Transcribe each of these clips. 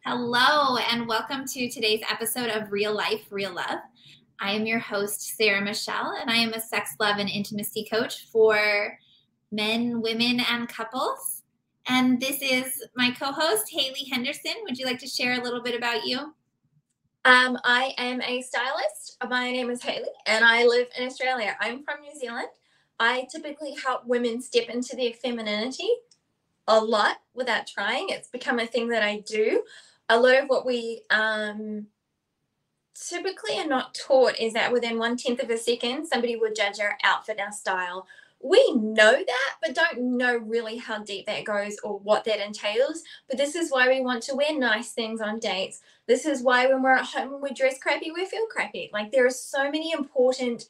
Hello, and welcome to today's episode of Real Life, Real Love. I am your host, Sarah Michelle, and I am a sex, love, and intimacy coach for men, women, and couples. And this is my co-host, Haley Henderson. Would you like to share a little bit about you? I am a stylist. My name is Haley, and I live in Australia. I'm from New Zealand. I typically help women step into their femininity a lot without trying. It's become a thing that I do. A lot of what we typically are not taught is that within 1/10 of a second, somebody would judge our outfit, our style. We know that, but don't know really how deep that goes or what that entails. But this is why we want to wear nice things on dates. This is why when we're at home and we dress crappy, we feel crappy. Like, there are so many important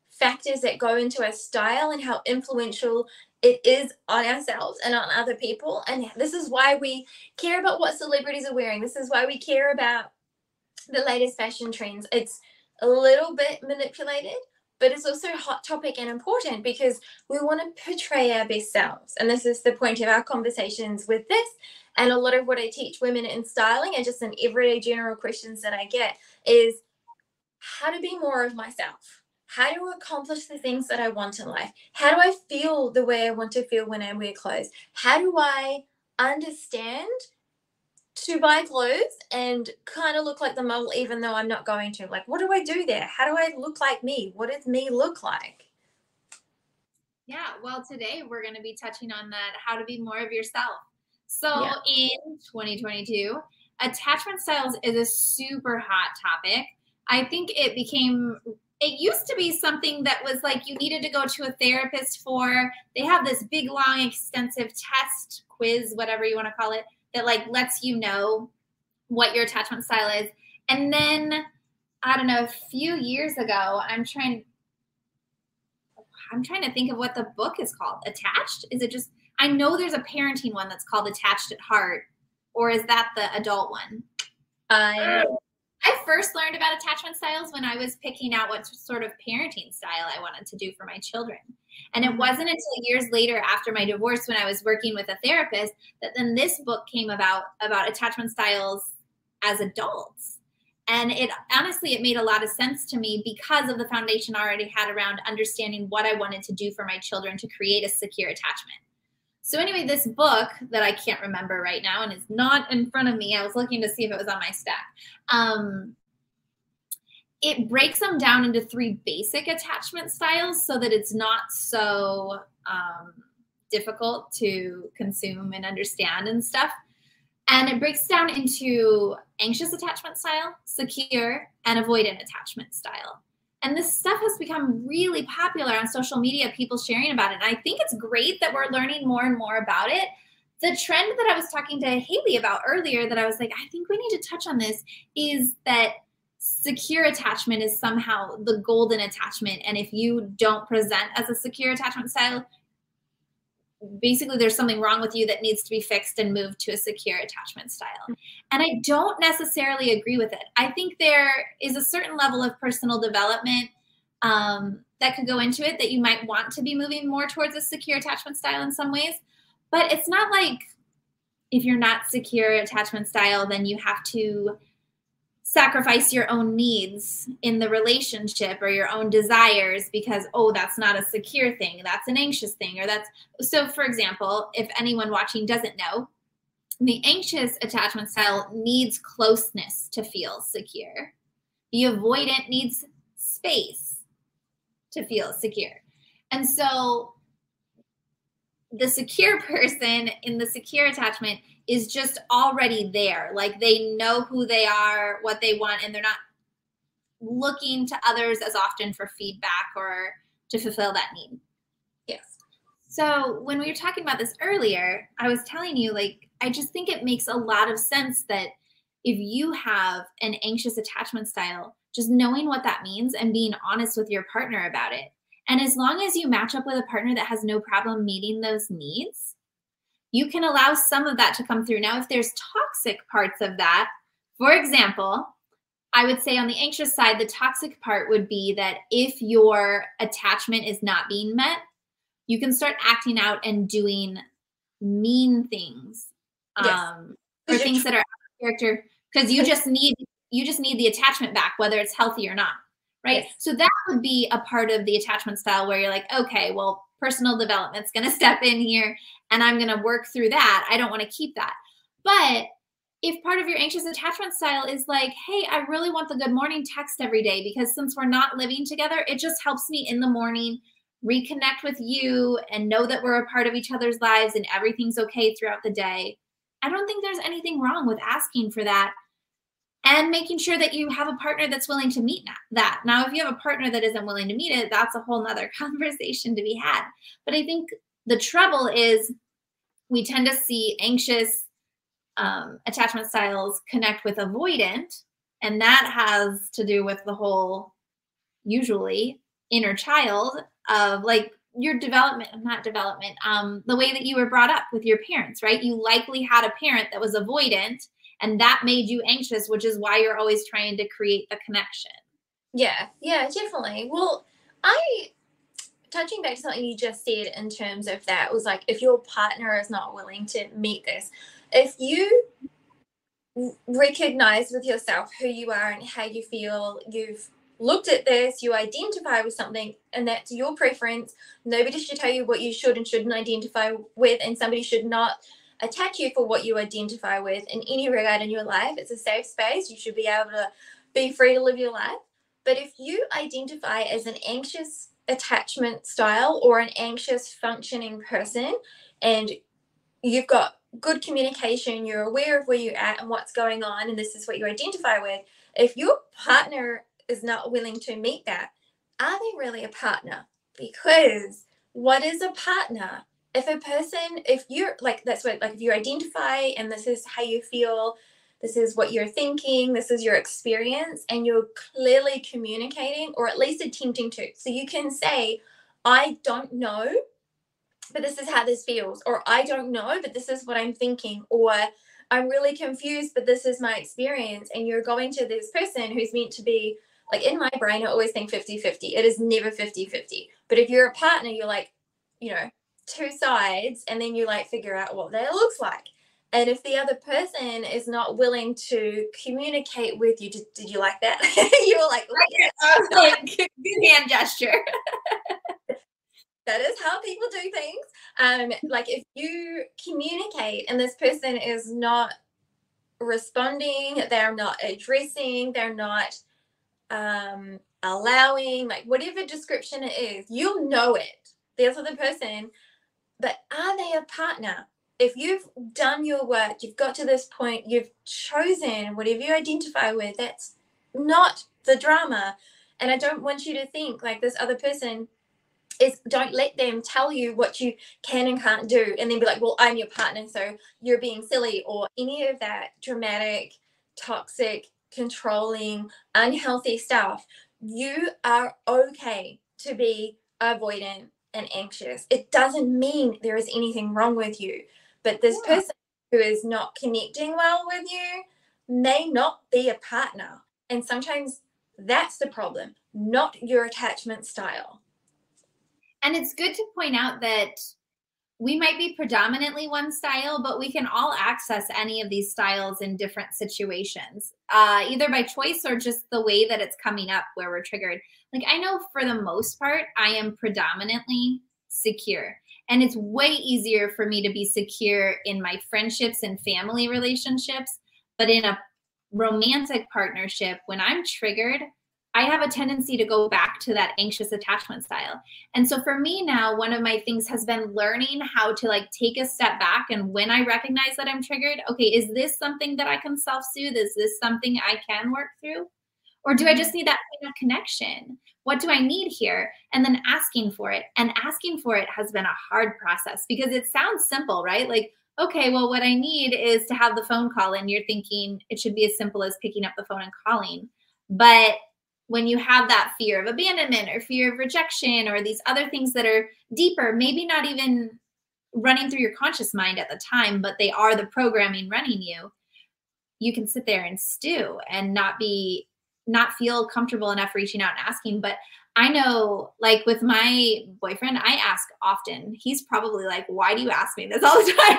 factors that go into our style and how influential it is on ourselves and on other people. And this is why we care about what celebrities are wearing. This is why we care about the latest fashion trends. It's a little bit manipulated, but it's also a hot topic and important because we want to portray our best selves. And this is the point of our conversations with this. And a lot of what I teach women in styling and just in everyday general questions that I get is how to be more of myself. How to accomplish the things that I want in life? How do I feel the way I want to feel when I wear clothes? How do I understand to buy clothes and kind of look like the model even though I'm not going to? Like, what do I do there? How do I look like me? What does me look like? Yeah, well, today we're going to be touching on that, how to be more of yourself. So Yeah. in 2022, attachment styles is a super hot topic. I think it used to be something that was like you needed to go to a therapist for. They have this big, long, extensive test, quiz, whatever you want to call it, that like lets you know what your attachment style is. And then, I don't know, a few years ago, I'm trying to think of what the book is called. Attached? Is it just, I know there's a parenting one that's called Attached at Heart, or is that the adult one? I first learned about attachment styles when I was picking out what sort of parenting style I wanted to do for my children. And it wasn't until years later after my divorce when I was working with a therapist that then this book came about attachment styles as adults. And it made a lot of sense to me because of the foundation I already had around understanding what I wanted to do for my children to create a secure attachment. So anyway, this book that I can't remember right now and is not in front of me, I was looking to see if it was on my stack. It breaks them down into 3 basic attachment styles so that it's not so difficult to consume and understand and stuff. And it breaks down into anxious attachment style, secure, and avoidant attachment style. And this stuff has become really popular on social media, people sharing about it. And I think it's great that we're learning more and more about it. The trend that I was talking to Haley about earlier that I was like, I think we need to touch on this, is that secure attachment is somehow the golden attachment. And if you don't present as a secure attachment style, basically there's something wrong with you that needs to be fixed and moved to a secure attachment style. And I don't necessarily agree with it. I think there is a certain level of personal development that could go into it, that you might want to be moving more towards a secure attachment style in some ways. But it's not like if you're not secure attachment style, then you have to sacrifice your own needs in the relationship or your own desires because, oh, that's not a secure thing, that's an anxious thing, or that's. So for example, if anyone watching doesn't know, the anxious attachment style needs closeness to feel secure. The avoidant needs space to feel secure. And so the secure person in the secure attachment is just already there. Like, they know who they are, what they want, and they're not looking to others as often for feedback or to fulfill that need. Yes. So when we were talking about this earlier, I was telling you, like, I just think it makes a lot of sense that if you have an anxious attachment style, just knowing what that means and being honest with your partner about it. And as long as you match up with a partner that has no problem meeting those needs, you can allow some of that to come through. Now, if there's toxic parts of that, for example, I would say on the anxious side, the toxic part would be that if your attachment is not being met, you can start acting out and doing mean things, Yes. or things that are character, because you just need the attachment back, whether it's healthy or not, right? Yes. So that would be a part of the attachment style where you're like, okay, well, personal development's going to step in here and I'm going to work through that. I don't want to keep that. But if part of your anxious attachment style is like, hey, I really want the good morning text every day because since we're not living together, it just helps me in the morning reconnect with you and know that we're a part of each other's lives and everything's okay throughout the day. I don't think there's anything wrong with asking for that and making sure that you have a partner that's willing to meet that. Now, if you have a partner that isn't willing to meet it, that's a whole nother conversation to be had. But I think the trouble is we tend to see anxious attachment styles connect with avoidant, and that has to do with the whole, usually, inner child of like your development, not development, the way that you were brought up with your parents, right? You likely had a parent that was avoidant, and that made you anxious, which is why you're always trying to create the connection. Yeah, definitely. Well, touching back to something you just said in terms of that was like, if your partner is not willing to meet this, if you recognize with yourself who you are and how you feel, you've looked at this, you identify with something, and that's your preference. Nobody should tell you what you should and shouldn't identify with, and somebody should not attack you for what you identify with in any regard in your life. It's a safe space. You should be able to be free to live your life. But if you identify as an anxious attachment style or an anxious functioning person, and you've got good communication, you're aware of where you're at and what's going on, and this is what you identify with, if your partner is not willing to meet that, are they really a partner? Because what is a partner? If you're like, that's what, like, if you identify and this is how you feel, this is what you're thinking, this is your experience, and you're clearly communicating, or at least attempting to. So you can say, I don't know, but this is how this feels, or I don't know, but this is what I'm thinking, or I'm really confused, but this is my experience. And you're going to this person who's meant to be, like, in my brain, I always think 50-50. It is never 50-50. But if you're a partner, you're like, two sides, and then you like figure out what that looks like. And if the other person is not willing to communicate with you, did you like that? You were like, oh, yeah. Like, good hand gesture. That is how people do things. Like, if you communicate and this person is not responding, they're not addressing, they're not allowing, like, whatever description it is, you'll know it. There's the other person. But are they a partner? If you've done your work, you've got to this point, you've chosen whatever you identify with, that's not the drama. And I don't want you to think like this other person is, don't let them tell you what you can and can't do and then be like, well, I'm your partner, so you're being silly, or any of that dramatic, toxic, controlling, unhealthy stuff. You are okay to be avoidant and anxious. It doesn't mean there is anything wrong with you, but this person who is not connecting well with you may not be a partner. And sometimes that's the problem, not your attachment style. And it's good to point out that we might be predominantly one style, but we can all access any of these styles in different situations, either by choice or just the way that it's coming up where we're triggered. Like, I know for the most part, I am predominantly secure. And it's way easier for me to be secure in my friendships and family relationships. But in a romantic partnership, when I'm triggered, I have a tendency to go back to that anxious attachment style. And so for me now, one of my things has been learning how to like take a step back. And when I recognize that I'm triggered, okay, is this something that I can self-soothe? Is this something I can work through? Or do I just need that kind of connection? What do I need here? And then asking for it. And asking for it has been a hard process because it sounds simple, right? Like, okay, well, what I need is to have the phone call. And you're thinking it should be as simple as picking up the phone and calling. But when you have that fear of abandonment or fear of rejection or these other things that are deeper, maybe not even running through your conscious mind at the time, but they are the programming running you, you can sit there and stew and not feel comfortable enough reaching out and asking. But I know, like with my boyfriend, I ask often. He's probably like, why do you ask me this all the time?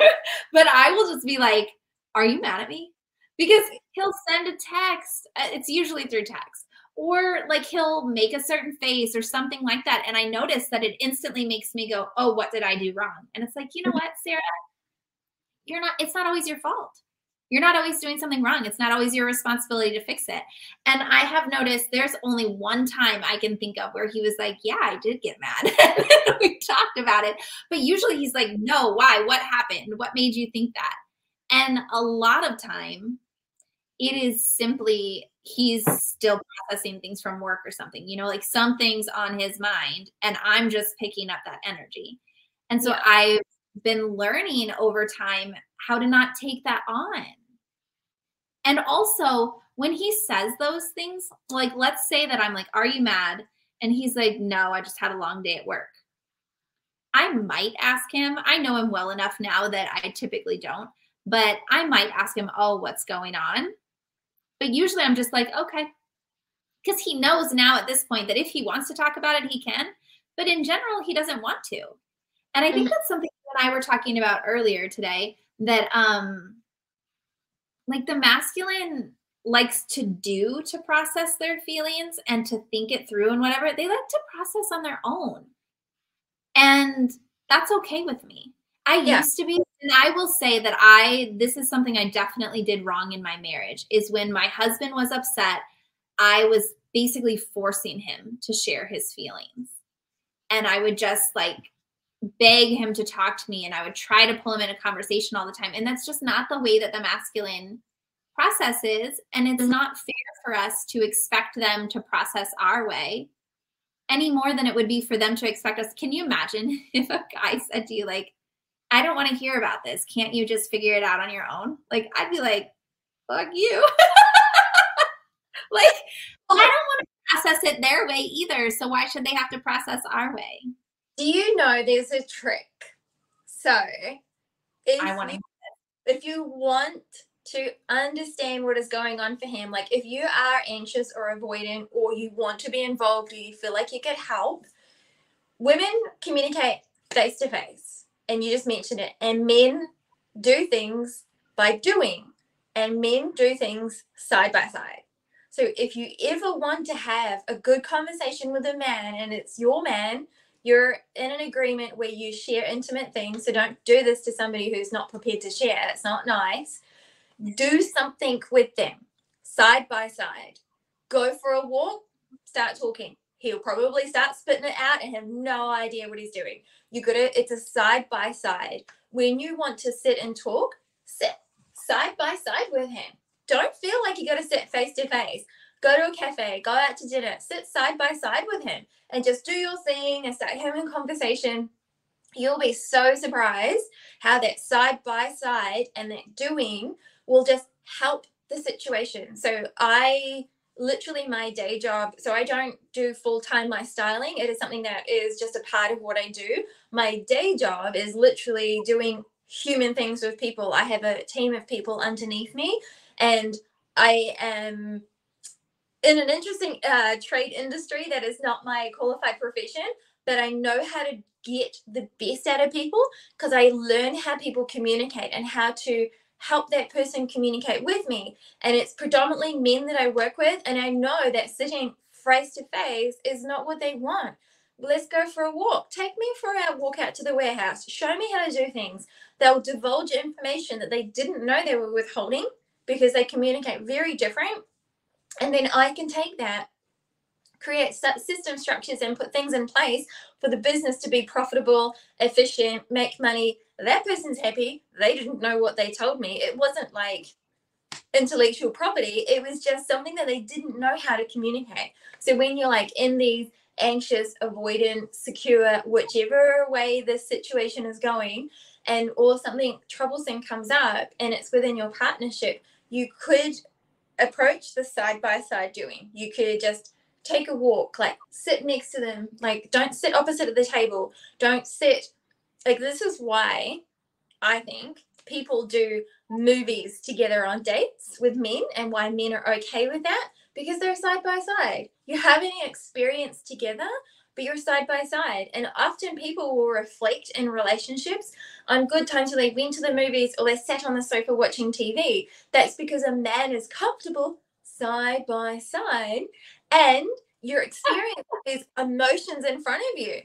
But I will just be like, are you mad at me? Because he'll send a text. It's usually through text. Or like he'll make a certain face or something like that. And I notice that it instantly makes me go, oh, what did I do wrong? And it's like, you know what, Sarah? It's not always your fault. You're not always doing something wrong. It's not always your responsibility to fix it. And I have noticed there's only one time I can think of where he was like, yeah, I did get mad. We talked about it. But usually he's like, no, why? What happened? What made you think that? And a lot of time it is simply he's still processing things from work or something, like something's on his mind and I'm just picking up that energy. And so I've been learning over time how to not take that on. And also, when he says those things, like, let's say that I'm like, are you mad? And he's like, no, I just had a long day at work. I might ask him. I know him well enough now that I typically don't, but I might ask him, oh, what's going on? But usually I'm just like, okay. Because he knows now at this point that if he wants to talk about it, he can. But in general, he doesn't want to. And I think that's something that I were talking about earlier today, that like the masculine likes to do to process their feelings and to think it through and whatever. They like to process on their own. And that's okay with me. I used to be, and I will say that this is something I definitely did wrong in my marriage, is when my husband was upset, I was basically forcing him to share his feelings. And I would just like beg him to talk to me, and I would try to pull him in a conversation all the time. And that's just not the way that the masculine processes. And it's not fair for us to expect them to process our way any more than it would be for them to expect us. Can you imagine if a guy said to you, like, I don't want to hear about this. Can't you just figure it out on your own? Like, I'd be like, fuck you. Like, I don't want to process it their way either. So why should they have to process our way? Do you know there's a trick? So if you want to understand what is going on for him, like if you are anxious or avoidant, or you want to be involved, or you feel like you could help, women communicate face to face, and you just mentioned it, and men do things by doing, and men do things side by side. So if you ever want to have a good conversation with a man, and it's your man, you're in an agreement where you share intimate things. So don't do this to somebody who's not prepared to share. It's not nice. Do something with them side by side. Go for a walk, start talking. He'll probably start spitting it out and have no idea what he's doing. It's a side by side. When you want to sit and talk, sit side by side with him. Don't feel like you got to sit face to face. Go to a cafe, go out to dinner, sit side by side with him and just do your thing and start having a conversation. You'll be so surprised how that side by side and that doing will just help the situation. So my day job, so I don't do full-time my styling. It is something that is just a part of what I do. My day job is literally doing human things with people. I have a team of people underneath me, and I am in an interesting trade industry that is not my qualified profession, but I know how to get the best out of people because I learn how people communicate and how to help that person communicate with me. And it's predominantly men that I work with, and I know that sitting face to face is not what they want. Let's go for a walk. Take me for a walk out to the warehouse. Show me how to do things. They'll divulge information that they didn't know they were withholding because they communicate very different. And then I can take that, create system structures and put things in place for the business to be profitable, efficient, make money. That person's happy. They didn't know what they told me. It wasn't like intellectual property. It was just something that they didn't know how to communicate. So when you're like in these anxious, avoidant, secure, whichever way this situation is going, and or something troublesome comes up and it's within your partnership, you could approach the side-by-side doing. You could just take a walk, like sit next to them, like don't sit opposite of the table, don't sit like, this is why I think people do movies together on dates with men, and why men are okay with that, because they're side by side. You're having an experience together, but you're side by side. And often people will reflect in relationships on good times where they went to the movies or they sat on the sofa watching TV. That's because a man is comfortable side by side and you're experiencing these emotions in front of you.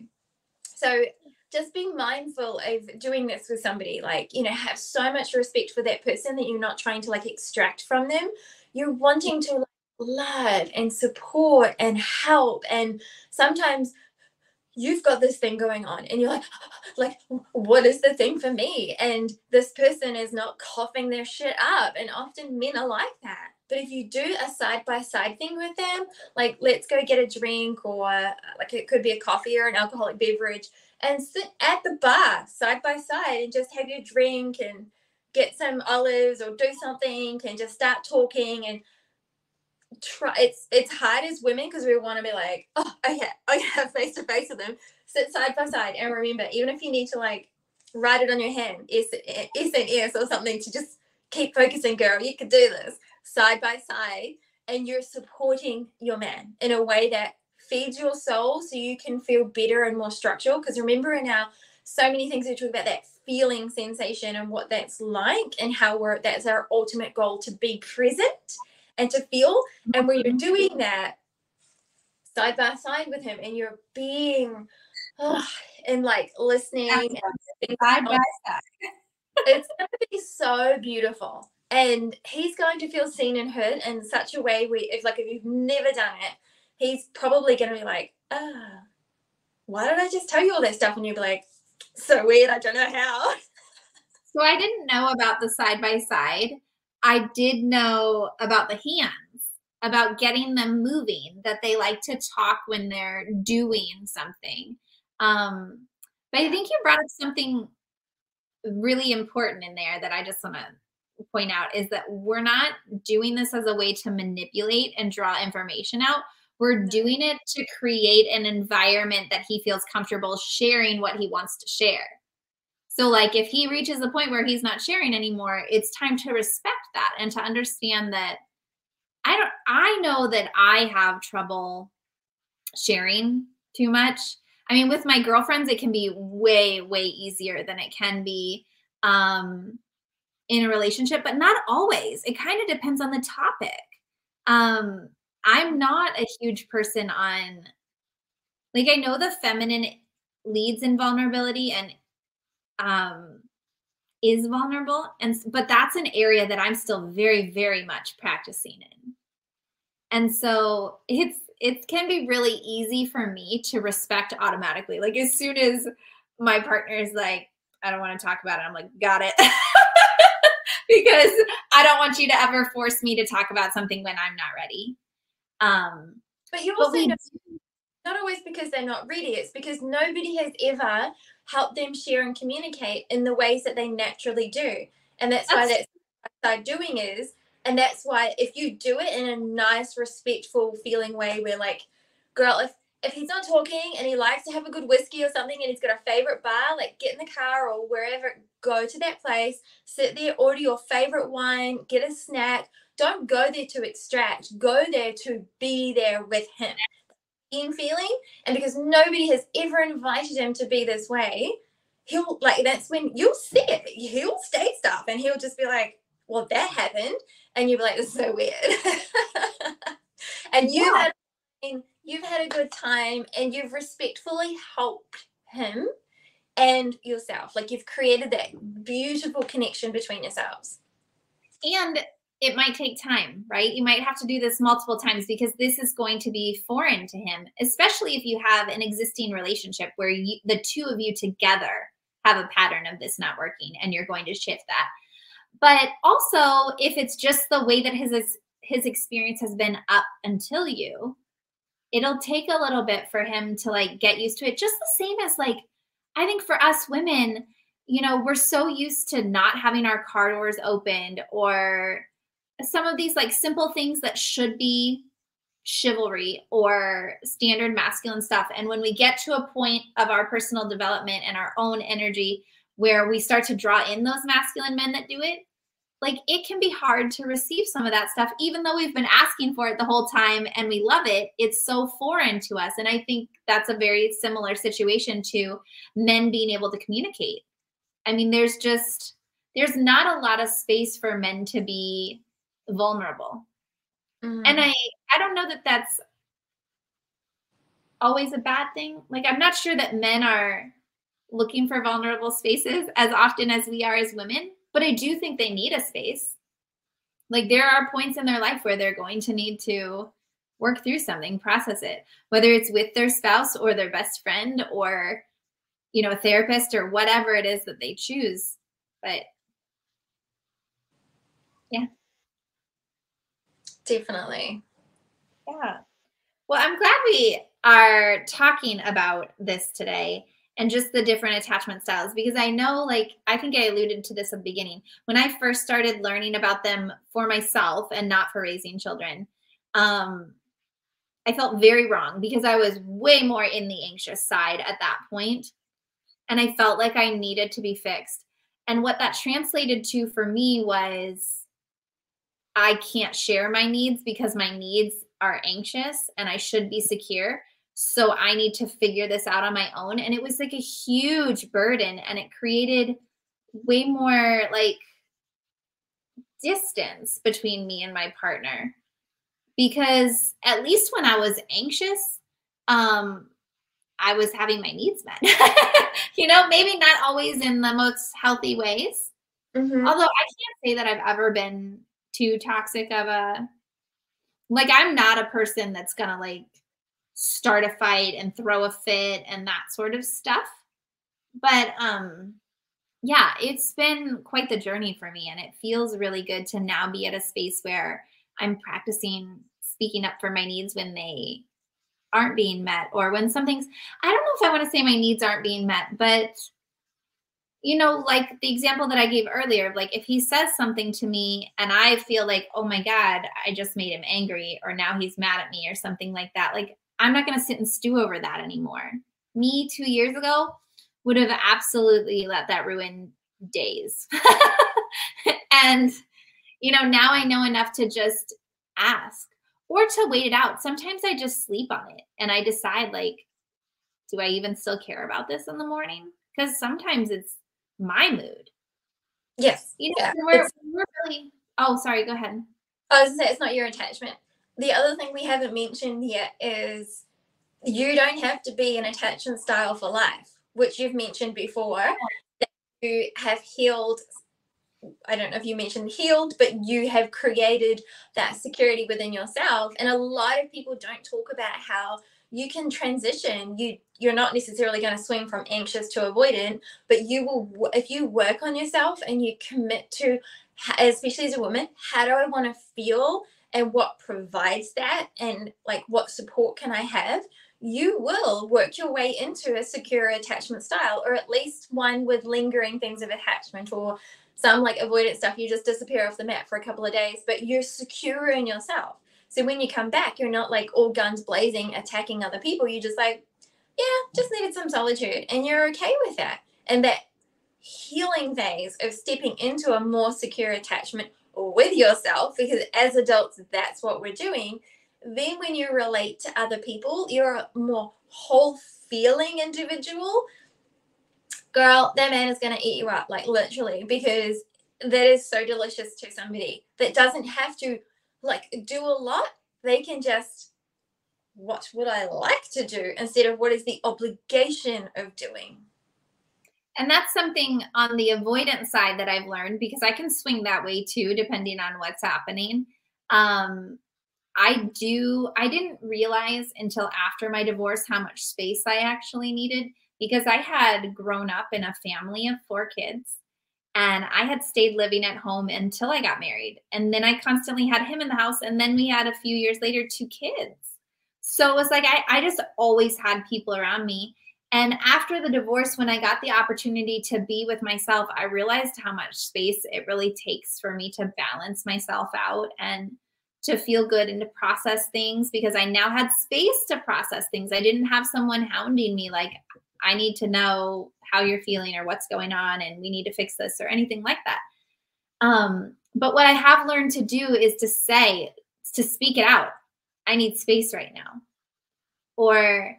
So just being mindful of doing this with somebody, like, you know, have so much respect for that person that you're not trying to like extract from them. You're wanting to like, love and support and help. And sometimes you've got this thing going on and you're like, what is the thing for me? And this person is not coughing their shit up. And often men are like that. But if you do a side-by-side thing with them, like let's go get a drink, or like it could be a coffee or an alcoholic beverage, and sit at the bar side by side and just have your drink and get some olives or do something and just start talking and try. It's hard as women because we want to be like, oh, okay, face to face with them. Sit side by side and remember, even if you need to like write it on your hand, S and S or something, to just keep focusing, girl. You could do this side by side, and you're supporting your man in a way that feeds your soul so you can feel better and more structural. Because remember, in our so many things we talk about that feeling sensation and what that's like, and how that's our ultimate goal, to be present and to feel. And when you're doing that side by side with him and you're being and like listening and side by side, it's going to be so beautiful. And he's going to feel seen and heard in such a way where if you've never done it, he's probably going to be like, why did I just tell you all that stuff? And you'll be like, so weird, I don't know how. So I didn't know about the side by side. I did know about the hands, about getting them moving, that they like to talk when they're doing something. But I think you brought up something really important in there that I just want to point out, is that we're not doing this as a way to manipulate and draw information out. We're doing it to create an environment that he feels comfortable sharing what he wants to share. So like if he reaches a point where he's not sharing anymore, it's time to respect that and to understand that I know that I have trouble sharing too much. I mean, with my girlfriends, it can be way, way easier than it can be in a relationship, but not always. It kind of depends on the topic. I'm not a huge person on, like, I know the feminine leads in vulnerability and is vulnerable, but that's an area that I'm still very, very much practicing in. And so it can be really easy for me to respect automatically. Like as soon as my partner is like, I don't want to talk about it, I'm like, got it. Because I don't want you to ever force me to talk about something when I'm not ready. But you also know, not always because they're not ready. It's because nobody has ever helped them share and communicate in the ways that they naturally do. And that's why that's what doing is. And that's why if you do it in a nice, respectful feeling way where like, girl, if he's not talking and he likes to have a good whiskey or something and he's got a favorite bar, like get in the car or wherever, go to that place, sit there, order your favorite wine, get a snack. Don't go there to extract. Go there to be there with him in feeling. And because nobody has ever invited him to be this way, he'll like, that's when you'll see it. He'll state stuff and he'll just be like, well, that happened. And you'll be like, this is so weird. And you've had a good time and you've respectfully helped him and yourself. Like you've created that beautiful connection between yourselves. And it might take time, right? You might have to do this multiple times because this is going to be foreign to him, especially if you have an existing relationship where the two of you together have a pattern of this not working and you're going to shift that. But also if it's just the way that his experience has been up until you, it'll take a little bit for him to like get used to it. Just the same as like, I think for us women, you know, we're so used to not having our car doors opened or some of these like simple things that should be chivalry or standard masculine stuff. And when we get to a point of our personal development and our own energy where we start to draw in those masculine men that do it, like it can be hard to receive some of that stuff, even though we've been asking for it the whole time and we love it. It's so foreign to us. And I think that's a very similar situation to men being able to communicate. I mean, there's not a lot of space for men to be vulnerable. And I don't know that that's always a bad thing. Like, I'm not sure that men are looking for vulnerable spaces as often as we are as women, but I do think they need a space. Like, there are points in their life where they're going to need to work through something, process it, whether it's with their spouse or their best friend or, you know, a therapist or whatever it is that they choose. But yeah. Definitely. Yeah. Well, I'm glad we are talking about this today and just the different attachment styles, because I know, like, I think I alluded to this at the beginning. When I first started learning about them for myself and not for raising children, I felt very wrong because I was way more in the anxious side at that point, and I felt like I needed to be fixed. And what that translated to for me was I can't share my needs because my needs are anxious and I should be secure. So I need to figure this out on my own. And it was like a huge burden, and it created way more like distance between me and my partner, because at least when I was anxious, I was having my needs met. You know, maybe not always in the most healthy ways. Mm-hmm. Although I can't say that I've ever been too toxic of a, like, I'm not a person that's gonna like start a fight and throw a fit and that sort of stuff. But yeah, it's been quite the journey for me, and it feels really good to now be at a space where I'm practicing speaking up for my needs when they aren't being met, or when something's, I don't know if I want to say my needs aren't being met, but you know, like the example that I gave earlier, like if he says something to me and I feel like, oh my God, I just made him angry, or now he's mad at me or something like that, like I'm not going to sit and stew over that anymore. Me 2 years ago would have absolutely let that ruin days. And, you know, now I know enough to just ask or to wait it out. Sometimes I just sleep on it and I decide, like, do I even still care about this in the morning? Because sometimes it's my mood. Yes. You know, Yeah. we're really, oh, sorry, go ahead. I was going to say, it's not your attachment. The other thing we haven't mentioned yet is you don't have to be an attachment style for life, which you've mentioned before, that you have healed. I don't know if you mentioned healed, but you have created that security within yourself. And a lot of people don't talk about how you can transition. You're not necessarily going to swing from anxious to avoidant, but you will, if you work on yourself and you commit to, especially as a woman, how do I want to feel and what provides that, and like what support can I have? You will work your way into a secure attachment style, or at least one with lingering things of attachment, or some like avoidant stuff. You just disappear off the map for a couple of days, but you're secure in yourself. So when you come back, you're not like all guns blazing, attacking other people. You just like, yeah, just needed some solitude, and you're okay with that. And that healing phase of stepping into a more secure attachment with yourself, because as adults, that's what we're doing. Then when you relate to other people, you're a more whole feeling individual. Girl, that man is going to eat you up, like literally, because that is so delicious to somebody that doesn't have to like do a lot. They can just, what would I like to do, instead of what is the obligation of doing. And that's something on the avoidant side that I've learned, because I can swing that way too, depending on what's happening. I didn't realize until after my divorce how much space I actually needed, because I had grown up in a family of 4 kids, and I had stayed living at home until I got married. And then I constantly had him in the house. And then we had a few years later 2 kids. So it was like, I just always had people around me. And after the divorce, when I got the opportunity to be with myself, I realized how much space it really takes for me to balance myself out and to feel good and to process things, because I now had space to process things. I didn't have someone hounding me like, I need to know how you're feeling or what's going on and we need to fix this or anything like that. But what I have learned to do is to speak it out. I need space right now. Or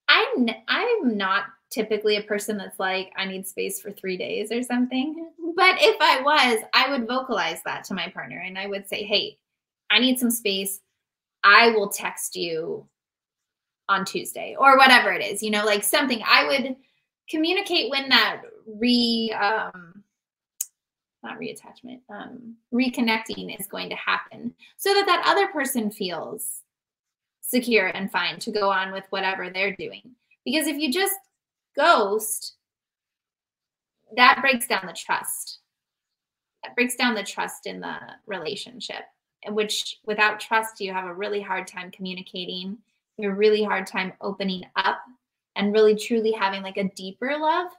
I'm not typically a person that's like, I need space for 3 days or something. But if I was, I would vocalize that to my partner and I would say, hey, I need some space. I will text you on Tuesday or whatever it is, like something. I would communicate when that reconnecting is going to happen so that other person feels secure and fine to go on with whatever they're doing. Because if you just ghost, that breaks down the trust. That breaks down the trust in the relationship, in which without trust, you have a really hard time communicating. You have a really hard time opening up and really truly having like a deeper love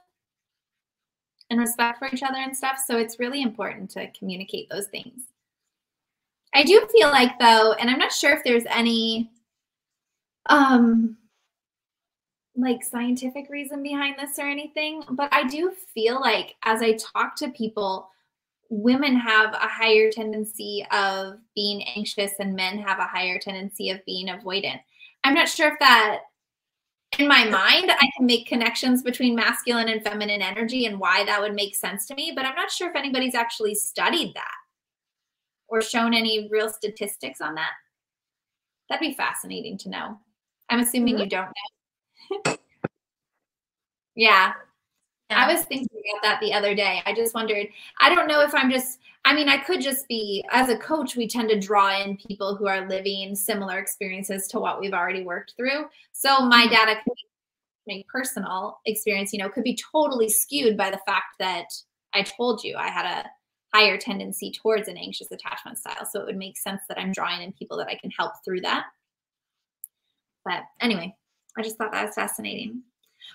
and respect for each other and stuff. So it's really important to communicate those things. I do feel like though, and I'm not sure if there's any like scientific reason behind this or anything, but I do feel like as I talk to people, women have a higher tendency of being anxious and men have a higher tendency of being avoidant. I'm not sure if that, in my mind, I can make connections between masculine and feminine energy and why that would make sense to me, but I'm not sure if anybody's actually studied that or shown any real statistics on that. That'd be fascinating to know. I'm assuming you don't know. Yeah. I was thinking about that the other day. I just wondered, I don't know if I could just be, as a coach, we tend to draw in people who are living similar experiences to what we've already worked through. So my data could be, my personal experience, could be totally skewed by the fact that I told you I had a higher tendency towards an anxious attachment style. So it would make sense that I'm drawing in people that I can help through that. But anyway, I just thought that was fascinating.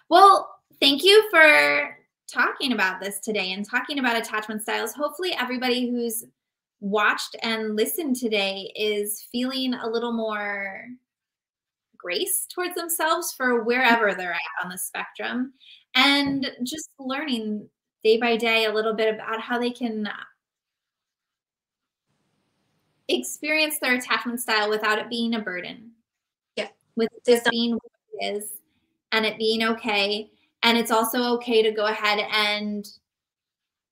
Well, thank you for talking about this today and talking about attachment styles. Hopefully everybody who's watched and listened today is feeling a little more grace towards themselves for wherever they're at on the spectrum, and just learning day by day a little bit about how they can experience their attachment style without it being a burden. Yeah. With just being what it is and it being okay. And it's also okay to go ahead and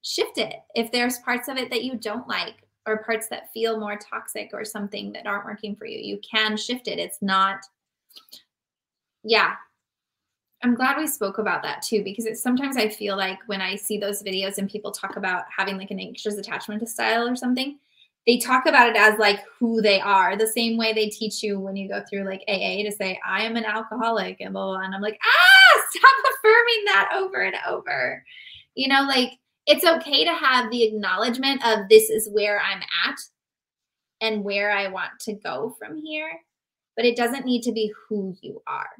shift it if there's parts of it that you don't like or parts that feel more toxic or something that aren't working for you. You can shift it. It's not, yeah. I'm glad we spoke about that too, because sometimes I feel like when I see those videos and people talk about having like an anxious attachment style or something, they talk about it as like who they are, the same way they teach you when you go through like AA to say, I am an alcoholic and blah, blah, blah. And I'm like, stop affirming that over and over. Like it's okay to have the acknowledgement of this is where I'm at and where I want to go from here, but it doesn't need to be who you are.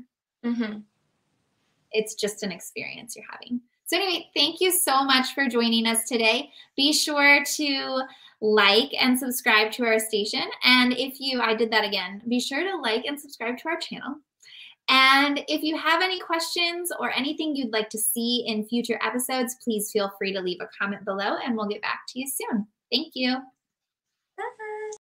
Mm-hmm. It's just an experience you're having. So anyway, thank you so much for joining us today. Be sure to like and subscribe to our station. And I did that again, be sure to like and subscribe to our channel. And if you have any questions or anything you'd like to see in future episodes, please feel free to leave a comment below and we'll get back to you soon. Thank you. Bye.